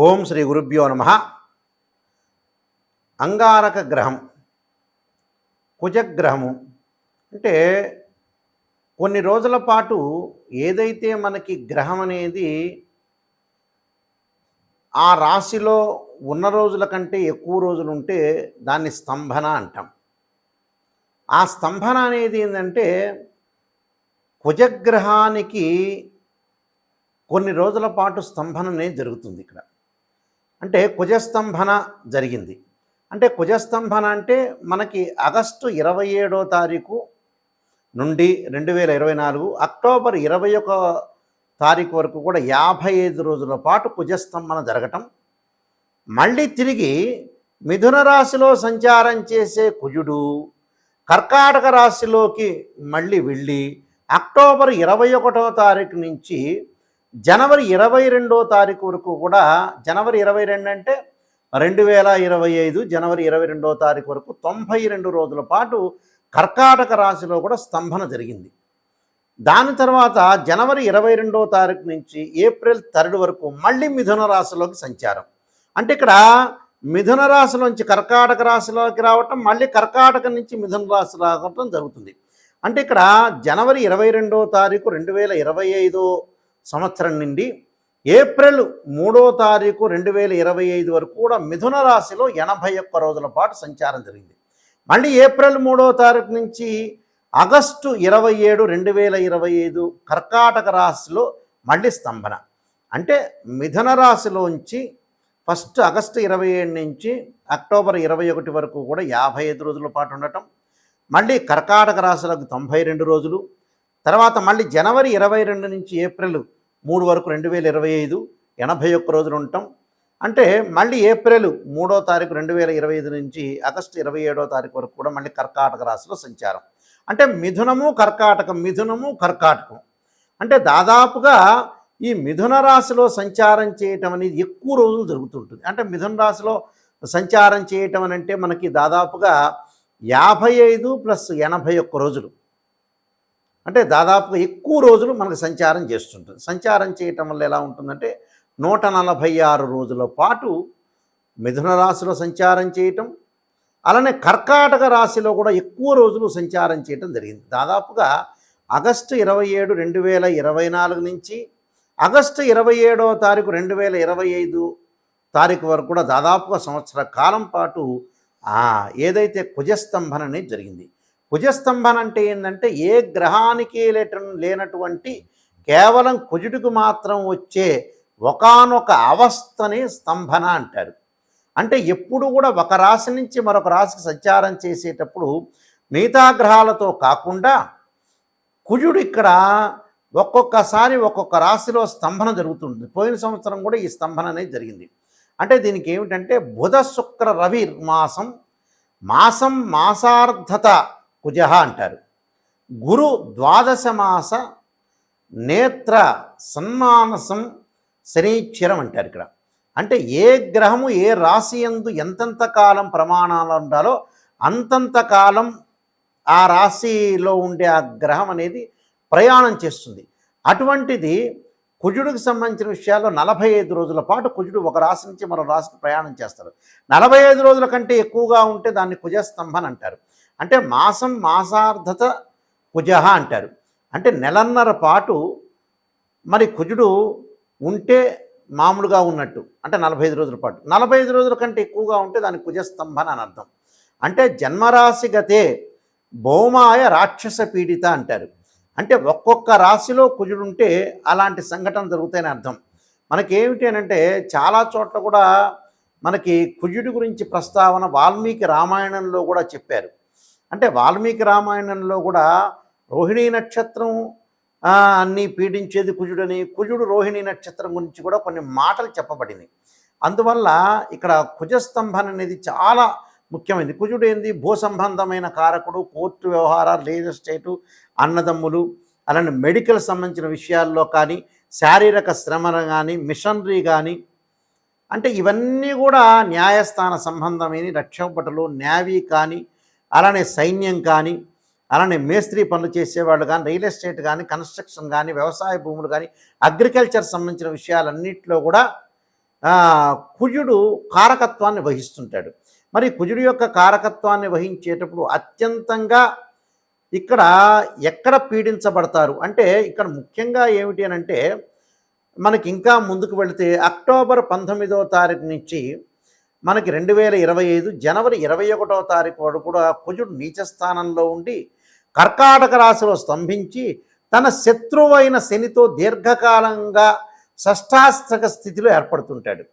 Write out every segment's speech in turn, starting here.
ఓం శ్రీ గురుభ్యో నమ. అంగారక గ్రహం, కుజగ్రహము అంటే కొన్ని రోజుల పాటు ఏదైతే మనకి గ్రహం అనేది ఆ రాశిలో ఉన్న రోజుల కంటే ఎక్కువ రోజులు ఉంటే దాన్ని స్తంభన అంటాం. ఆ స్తంభన అనేది ఏంటంటే కుజగ్రహానికి కొన్ని రోజుల పాటు స్తంభన అనేది జరుగుతుంది. ఇక్కడ అంటే కుజస్తంభన జరిగింది. అంటే కుజస్తంభన అంటే మనకి ఆగస్టు 27వ తారీఖు నుండి 2024 అక్టోబర్ 21 తారీఖు వరకు కూడా 55 రోజుల పాటు కుజస్తంభన జరగటం, మళ్ళీ తిరిగి మిథున రాశిలో సంచారం చేసే కుజుడు కర్కాటక రాశిలోకి మళ్ళీ వెళ్ళి అక్టోబర్ 21వ తారీఖు నుంచి జనవరి 22వ తారీఖు వరకు కూడా, జనవరి 22 అంటే 2025 జనవరి 22వ తారీఖు వరకు 92 రోజుల పాటు కర్కాటక రాశిలో కూడా స్తంభన జరిగింది. దాని తర్వాత జనవరి 22వ తారీఖు నుంచి ఏప్రిల్ 3 వరకు మళ్ళీ మిథున రాశిలోకి సంచారం. అంటే ఇక్కడ మిథున రాశిలోంచి కర్కాటక రాశిలోకి రావటం, మళ్ళీ కర్కాటక నుంచి మిథున రాశి రావటం జరుగుతుంది. అంటే ఇక్కడ జనవరి 22వ తారీఖు 2025 సంవత్సరం నుండి ఏప్రిల్ 3వ తారీఖు 2025 వరకు కూడా మిథున రాశిలో 81 రోజుల పాటు సంచారం జరిగింది. మళ్ళీ ఏప్రిల్ 3వ తారీఖు నుంచి ఆగస్టు 27, 2025 కర్కాటక రాశిలో మళ్ళీ స్తంభన. అంటే మిథున రాశిలోంచి ఫస్ట్ ఆగస్టు 27 నుంచి అక్టోబర్ 21 వరకు కూడా 55 రోజుల పాటు ఉండటం, మళ్ళీ కర్కాటక రాశిలోకి 92 రోజులు, తర్వాత మళ్ళీ జనవరి 22 నుంచి ఏప్రిల్ 3 వరకు 2025 81 రోజులు ఉండటం. అంటే మళ్ళీ ఏప్రిల్ 3వ తారీఖు 2025 నుంచి ఆగస్టు 27వ తారీఖు వరకు కూడా మళ్ళీ కర్కాటక రాశిలో సంచారం. అంటే మిథునము కర్కాటకం, మిథునము కర్కాటకం. అంటే దాదాపుగా ఈ మిథున రాశిలో సంచారం చేయటం అనేది ఎక్కువ రోజులు జరుగుతుంటుంది. అంటే మిథున రాశిలో సంచారం చేయటం అని అంటే మనకి దాదాపుగా 55 + 81 రోజులు, అంటే దాదాపుగా ఎక్కువ రోజులు మనకు సంచారం చేస్తుంటుంది. సంచారం చేయటం వల్ల ఎలా ఉంటుందంటే 146 రోజుల పాటు మిథున రాశిలో సంచారం చేయటం, అలానే కర్కాటక రాశిలో కూడా ఎక్కువ రోజులు సంచారం చేయటం జరిగింది. దాదాపుగా ఆగస్టు 27, 2024 నుంచి ఆగస్టు 27వ తారీఖు 2025 తారీఖు వరకు కూడా దాదాపుగా సంవత్సర కాలం పాటు ఏదైతే కుజస్తంభన అనేది జరిగింది. కుజస్తంభన అంటే ఏంటంటే ఏ గ్రహానికి లేనటువంటి కేవలం కుజుడికి మాత్రం వచ్చే ఒకానొక అవస్థని స్తంభన అంటారు. అంటే ఎప్పుడు కూడా ఒక రాశి నుంచి మరొక రాశికి సంచారం చేసేటప్పుడు మిగతా గ్రహాలతో కాకుండా కుజుడు ఇక్కడ ఒక్కొక్కసారి ఒక్కొక్క రాశిలో స్తంభన జరుగుతుంది. పోయిన సంవత్సరం కూడా ఈ స్తంభన అనేది జరిగింది. అంటే దీనికి ఏమిటంటే బుధ శుక్ర రవి మాసం, మాసార్ధత కుజ అంటారు. గురు ద్వాదశ మాస నేత్ర సన్మానసం శనీశ్వరం అంటారు ఇక్కడ. అంటే ఏ గ్రహము ఏ రాశి యందు ఎంతెంత కాలం ప్రమాణాలు ఉండాలో అంతంత కాలం ఆ రాశిలో ఉండే ఆ గ్రహం అనేది ప్రయాణం చేస్తుంది. అటువంటిది కుజుడికి సంబంధించిన విషయాల్లో 45 రోజుల పాటు కుజుడు ఒక రాశి నుంచి మరో రాశికి ప్రయాణం చేస్తాడు. 45 రోజుల కంటే ఎక్కువగా ఉంటే దాన్ని కుజస్తంభన అంటారు. అంటే మాసార్ధత కుజ అంటారు. అంటే నెలన్నర పాటు మరి కుజుడు ఉంటే మామూలుగా ఉన్నట్టు, అంటే 45 రోజుల పాటు. 45 రోజుల కంటే ఎక్కువగా ఉంటే దానికి కుజస్తంభన అని అర్థం. అంటే జన్మరాశి గతే భౌమాయ రాక్షస పీడిత అంటారు. అంటే ఒక్కొక్క రాశిలో కుజుడు ఉంటే అలాంటి సంఘటన జరుగుతాయని అర్థం. మనకేమిటి అంటే చాలా చోట్ల కూడా మనకి కుజుడి గురించి ప్రస్తావన వాల్మీకి రామాయణంలో కూడా చెప్పారు. అంటే వాల్మీకి రామాయణంలో కూడా రోహిణీ నక్షత్రం అన్నీ పీడించేది కుజుడని, కుజుడు రోహిణీ నక్షత్రం గురించి కూడా కొన్ని మాటలు చెప్పబడింది. అందువల్ల ఇక్కడ కుజస్తంభన అనేది చాలా ముఖ్యమైనది. కుజుడు ఏంది, భూ సంబంధమైన కారకుడు, కోర్టు వ్యవహారాలు, రియల్ ఎస్టేటు, అన్నదమ్ములు, అలానే మెడికల్ సంబంధించిన విషయాల్లో కానీ, శారీరక శ్రమను కానీ, మిషనరీ కానీ, అంటే ఇవన్నీ కూడా న్యాయస్థాన సంబంధమైన రక్షభటులు, నేవీ కానీ, అలానే సైన్యం కానీ, అలానే మేస్త్రీ పనులు చేసేవాళ్ళు కానీ, రియల్ ఎస్టేట్ కానీ, కన్స్ట్రక్షన్ కానీ, వ్యవసాయ భూములు కానీ, అగ్రికల్చర్ సంబంధించిన విషయాలన్నింటిలో కూడా కుజుడు కారకత్వాన్ని వహిస్తుంటాడు. మరి కుజుడు యొక్క కారకత్వాన్ని వహించేటప్పుడు అత్యంతంగా ఇక్కడ ఎక్కడ పీడించబడతారు అంటే ఇక్కడ ముఖ్యంగా ఏమిటి అని అంటే మనకి ఇంకా ముందుకు వెళితే అక్టోబర్ 19వ తారీఖు నుంచి మనకి 2025 జనవరి 21వ తారీఖు వరకు కూడా కుజుడు నీచ స్థానంలో ఉండి కర్కాటక రాశిలో స్తంభించి తన శత్రువైన శనితో దీర్ఘకాలంగా షష్టాష్టక స్థితిలో ఏర్పడుతుంటాడు.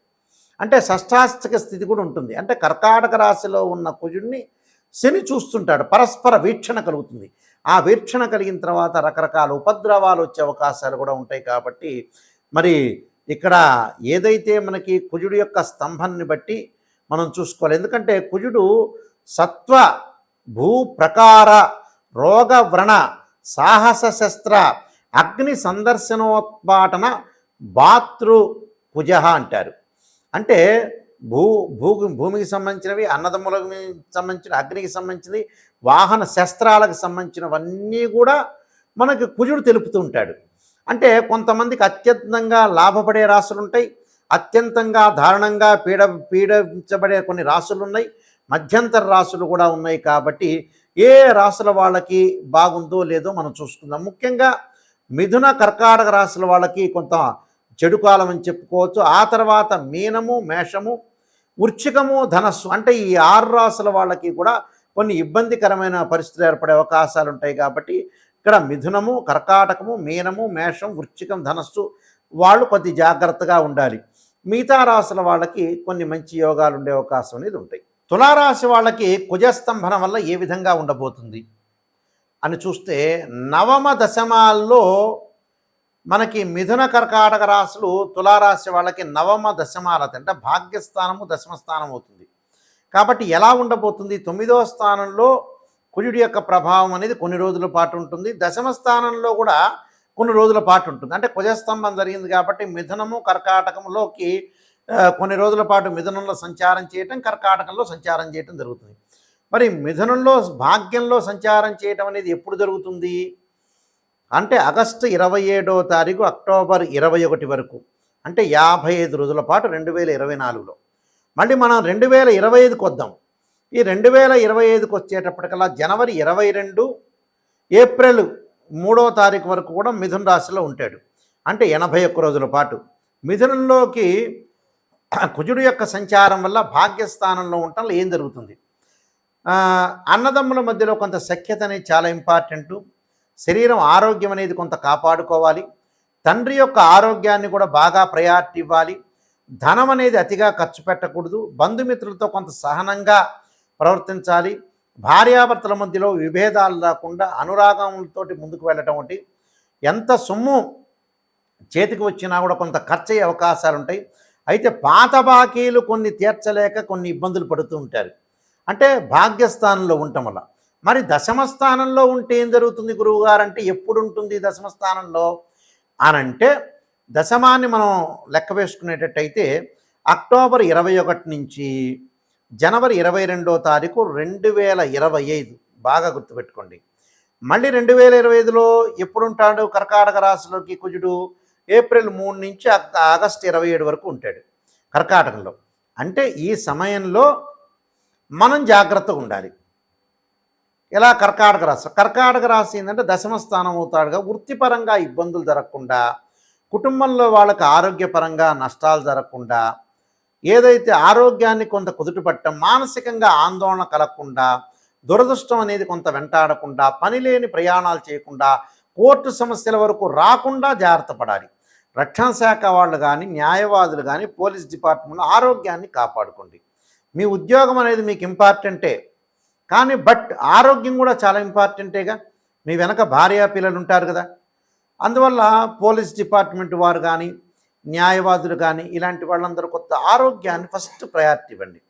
అంటే షష్టాష్టక స్థితి కూడా ఉంటుంది. అంటే కర్కాటక రాశిలో ఉన్న కుజుడిని శని చూస్తుంటాడు, పరస్పర వీక్షణ కలుగుతుంది. ఆ వీక్షణ కలిగిన తర్వాత రకరకాల ఉపద్రవాలు వచ్చే అవకాశాలు కూడా ఉంటాయి. కాబట్టి మరి ఇక్కడ ఏదైతే మనకి కుజుడు యొక్క స్తంభాన్ని బట్టి మనం చూసుకోవాలి. ఎందుకంటే కుజుడు సత్వ భూ ప్రకార రోగ వ్రణ సాహస శస్త్ర అగ్ని సందర్శనోత్పాటన భాతృ కుజ అంటారు. అంటే భూమికి సంబంధించినవి, అన్నదమ్ములకు సంబంధించిన, అగ్నికి సంబంధించినవి, వాహన శస్త్రాలకు సంబంధించినవన్నీ కూడా మనకి కుజుడు తెలుపుతూ ఉంటాడు. అంటే కొంతమందికి అత్యంతంగా లాభపడే రాశులు ఉంటాయి, అత్యంతంగా దారుణంగా పీడించబడే కొన్ని రాశులు ఉన్నాయి, మధ్యంతర రాశులు కూడా ఉన్నాయి. కాబట్టి ఏ రాశుల వాళ్ళకి బాగుందో లేదో మనం చూసుకుందాం. ముఖ్యంగా మిథున కర్కాటక రాశుల వాళ్ళకి కొంత చెడు కాలం అని చెప్పుకోవచ్చు. ఆ తర్వాత మీనము, మేషము, వృశ్చికము, ధనస్సు అంటే ఈ 6 రాశుల వాళ్ళకి కూడా కొన్ని ఇబ్బందికరమైన పరిస్థితులు ఏర్పడే అవకాశాలు ఉంటాయి. కాబట్టి ఇక్కడ మిథునము, కర్కాటకము, మీనము, మేషం, వృశ్చికం, ధనస్సు వాళ్ళు కొద్ది జాగ్రత్తగా ఉండాలి. మిగతా రాశుల వాళ్ళకి కొన్ని మంచి యోగాలు ఉండే అవకాశం అనేది ఉంటాయి. తులారాశి వాళ్ళకి కుజస్తంభన వల్ల ఏ విధంగా ఉండబోతుంది అని చూస్తే నవమ దశమాల్లో మనకి మిథున కర్కాటక రాశులు తులారాశి వాళ్ళకి నవమ దశమాలత అంటే భాగ్యస్థానము దశమస్థానం అవుతుంది. కాబట్టి ఎలా ఉండబోతుంది? 9వ స్థానంలో కుజుడి యొక్క ప్రభావం అనేది కొన్ని రోజుల పాటు ఉంటుంది. దశమ స్థానంలో కూడా కొన్ని రోజుల పాటు ఉంటుంది. అంటే కుజస్తంభం జరిగింది కాబట్టి మిథునము కర్కాటకంలోకి కొన్ని రోజుల పాటు మిథునంలో సంచారం చేయటం, కర్కాటకంలో సంచారం చేయటం జరుగుతుంది. మరి మిథునంలో భాగ్యంలో సంచారం చేయటం అనేది ఎప్పుడు జరుగుతుంది అంటే ఆగస్టు 27వ తారీఖు అక్టోబర్ 21 వరకు, అంటే 55 రోజుల పాటు 2024లో. మళ్ళీ మనం 2025కి వద్దాం. ఈ 2025కి వచ్చేటప్పటికల్లా జనవరి 22 ఏప్రిల్ 3వ తారీఖు వరకు కూడా మిథున రాశిలో ఉంటాడు. అంటే 81 రోజుల పాటు మిథునంలోకి కుజుడు యొక్క సంచారం వల్ల భాగ్యస్థానంలో ఉండటంలో ఏం జరుగుతుంది? అన్నదమ్ముల మధ్యలో కొంత సఖ్యత అనేది చాలా ఇంపార్టెంటు. శరీరం ఆరోగ్యం అనేది కొంత కాపాడుకోవాలి. తండ్రి యొక్క ఆరోగ్యాన్ని కూడా బాగా ప్రయారిటీ ఇవ్వాలి. ధనం అనేది అతిగా ఖర్చు పెట్టకూడదు. బంధుమిత్రులతో కొంత సహనంగా ప్రవర్తించాలి. భార్యాభర్తల మధ్యలో విభేదాలు రాకుండా అనురాగంతో ముందుకు వెళ్ళటం ఒకటి. ఎంత సొమ్ము చేతికి వచ్చినా కూడా కొంత ఖర్చు అయ్యే అవకాశాలు ఉంటాయి. అయితే పాత బాకీలు కొన్ని తీర్చలేక కొన్ని ఇబ్బందులు పడుతూ ఉంటారు. అంటే భాగ్యస్థానంలో ఉండటం వల్ల. మరి దశమ స్థానంలో ఉంటే ఏం జరుగుతుంది గురువుగారు అంటే ఎప్పుడు ఉంటుంది దశమ స్థానంలో అనంటే దశమాన్ని మనం లెక్క వేసుకునేటట్టయితే అక్టోబర్ 21 నుంచి జనవరి 22వ తారీఖు 2025 బాగా గుర్తుపెట్టుకోండి. మళ్ళీ 2025లో ఎప్పుడు ఉంటాడు కర్కాటక రాశిలోకి కుజుడు? ఏప్రిల్ 3 నుంచి ఆగస్టు 27 వరకు ఉంటాడు కర్కాటకంలో. అంటే ఈ సమయంలో మనం జాగ్రత్తగా ఉండాలి. ఇలా కర్కాటక రాశి ఏంటంటే దశమ స్థానం అవుతాడుగా. వృత్తిపరంగా ఇబ్బందులు జరగకుండా, కుటుంబంలో వాళ్ళకి ఆరోగ్యపరంగా నష్టాలు జరగకుండా, ఏదైతే ఆరోగ్యాన్ని కొంత కుదుటపట్టడం, మానసికంగా ఆందోళన కలగకుండా, దురదృష్టం అనేది కొంత వెంటాడకుండా, పనిలేని ప్రయాణాలు చేయకుండా, కోర్టు సమస్యల వరకు రాకుండా జాగ్రత్త పడాలి. రక్షణ శాఖ వాళ్ళు కానీ, న్యాయవాదులు కానీ, పోలీస్ డిపార్ట్మెంట్లో ఆరోగ్యాన్ని కాపాడుకోండి. మీ ఉద్యోగం అనేది మీకు ఇంపార్టెంటే, కానీ ఆరోగ్యం కూడా చాలా ఇంపార్టెంటేగా. మీ వెనక భార్య పిల్లలు ఉంటారు కదా. అందువల్ల పోలీస్ డిపార్ట్మెంట్ వారు కానీ, న్యాయవాదులు కానీ ఇలాంటి వాళ్ళందరూ కొత్త ఆరోగ్యాన్ని ఫస్ట్ ప్రయారిటీ ఇవ్వండి.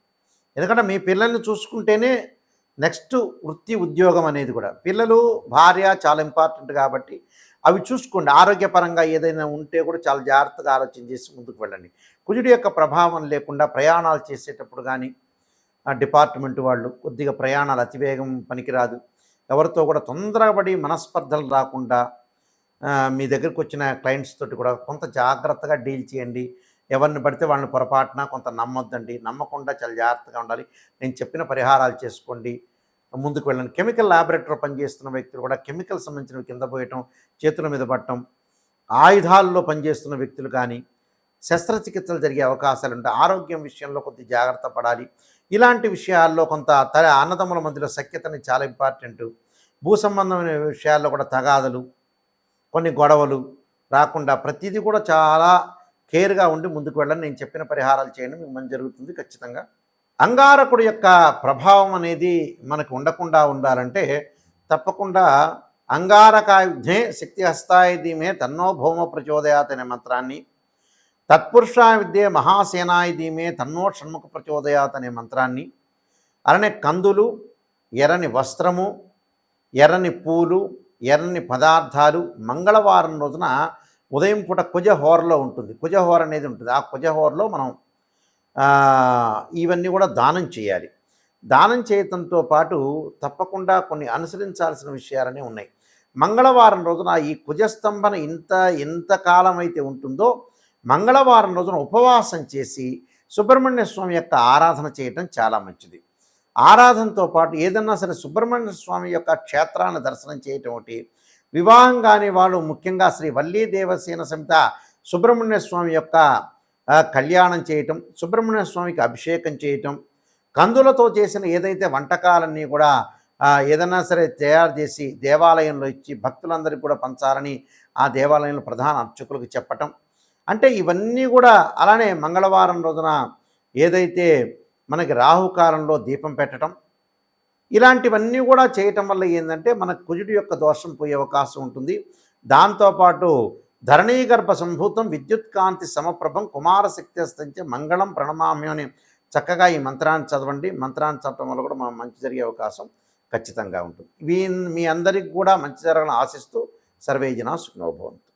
ఎందుకంటే మీ పిల్లల్ని చూసుకుంటేనే నెక్స్ట్ వృత్తి ఉద్యోగం అనేది కూడా. పిల్లలు భార్య చాలా ఇంపార్టెంట్ కాబట్టి అవి చూసుకోండి. ఆరోగ్యపరంగా ఏదైనా ఉంటే కూడా చాలా జాగ్రత్తగా ఆలోచన చేసి ముందుకు వెళ్ళండి. కుజుడి యొక్క ప్రభావం లేకుండా ప్రయాణాలు చేసేటప్పుడు కానీ డిపార్ట్మెంట్ వాళ్ళు కొద్దిగా ప్రయాణాలు అతివేగం పనికిరాదు. ఎవరితో కూడా తొందరపడి మనస్పర్ధలు రాకుండా మీ దగ్గరికి వచ్చిన క్లయింట్స్ తోటి కూడా కొంత జాగ్రత్తగా డీల్ చేయండి. ఎవరిని పడితే వాళ్ళని పొరపాటున కొంత నమ్మొద్దండి, నమ్మకుండా చాలా జాగ్రత్తగా ఉండాలి, నేను చెప్పిన పరిహారాలు చేసుకోండి, ముందుకు వెళ్ళండి. కెమికల్ ల్యాబొరేటరీలో పనిచేస్తున్న వ్యక్తులు కూడా కెమికల్ సంబంధించినవి కింద పోయటం, చేతుల మీద పడటం, ఆయుధాల్లో పనిచేస్తున్న వ్యక్తులు కానీ శస్త్రచికిత్సలు జరిగే అవకాశాలు ఉంటాయి. ఆరోగ్యం విషయంలో కొద్ది జాగ్రత్త పడాలి. ఇలాంటి విషయాల్లో కొంత అన్నదమ్ముల మధ్యలో సఖ్యతని చాలా ఇంపార్టెంటు. భూ సంబంధమైన విషయాల్లో కూడా తగాదలు, కొన్ని గొడవలు రాకుండా ప్రతిదీ కూడా చాలా కేర్గా ఉండి ముందుకు వెళ్ళండి. నేను చెప్పిన పరిహారాలు చేయండి, మీకు మంచి జరుగుతుంది ఖచ్చితంగా. అంగారకుడి యొక్క ప్రభావం అనేది మనకు ఉండకుండా ఉండాలంటే తప్పకుండా అంగారకాయుధే శక్తి హస్తాయ ధీమే తన్నో భౌమ ప్రచోదయాత్ అనే మంత్రాన్ని, తత్పురుషాయ విద్యే మహాసేనాయ ధీమే తన్నో షణ్ముఖ ప్రచోదయాత్ అనే మంత్రాన్ని, అలానే కందులు, ఎర్రని వస్త్రము, ఎర్రని పూలు, ఎర్రని పదార్థాలు మంగళవారం రోజున ఉదయం పూట కుజహోరలో ఉంటుంది. కుజహోర అనేది ఉంటుంది. ఆ కుజహోరలో మనం ఇవన్నీ కూడా దానం చేయాలి. దానం చేయటంతో పాటు తప్పకుండా కొన్ని అనుసరించాల్సిన విషయాలనే ఉన్నాయి. మంగళవారం రోజున ఈ కుజస్తంభన ఎంత కాలం అయితే ఉంటుందో మంగళవారం రోజున ఉపవాసం చేసి సుబ్రహ్మణ్య స్వామి యొక్క ఆరాధన చేయటం చాలా మంచిది. ఆరాధనతో పాటు ఏదన్నా సరే సుబ్రహ్మణ్య స్వామి యొక్క క్షేత్రాన్ని దర్శనం చేయటం ఒకటి, వివాహం కాని వాళ్ళు ముఖ్యంగా శ్రీ వల్లీ దేవసేన సమిత సుబ్రహ్మణ్య స్వామి యొక్క కళ్యాణం చేయటం, సుబ్రహ్మణ్య స్వామికి అభిషేకం చేయటం, కందులతో చేసిన ఏదైతే వంటకాలన్నీ కూడా ఏదైనా సరే తయారు చేసి దేవాలయంలో ఇచ్చి భక్తులందరికీ కూడా పంచాలని ఆ దేవాలయంలో ప్రధాన అర్చకులకు చెప్పటం, అంటే ఇవన్నీ కూడా. అలానే మంగళవారం రోజున ఏదైతే మనకి రాహుకాలంలో దీపం పెట్టడం, ఇలాంటివన్నీ కూడా చేయటం వల్ల ఏంటంటే మనకు కుజుడి యొక్క దోషం పోయే అవకాశం ఉంటుంది. దాంతోపాటు ధరణీగర్భ సంభూతం విద్యుత్ కాంతి సమప్రభం కుమారశక్తి అస్తంచే మంగళం ప్రణమామ్యం అని చక్కగా ఈ మంత్రాన్ని చదవండి. మంత్రాన్ని చదవడం వల్ల కూడా మనం మంచి జరిగే అవకాశం ఖచ్చితంగా ఉంటుంది. మీ అందరికి కూడా మంచి జరగాలని ఆశిస్తూ సర్వే జనా సుఖినో భవంతు.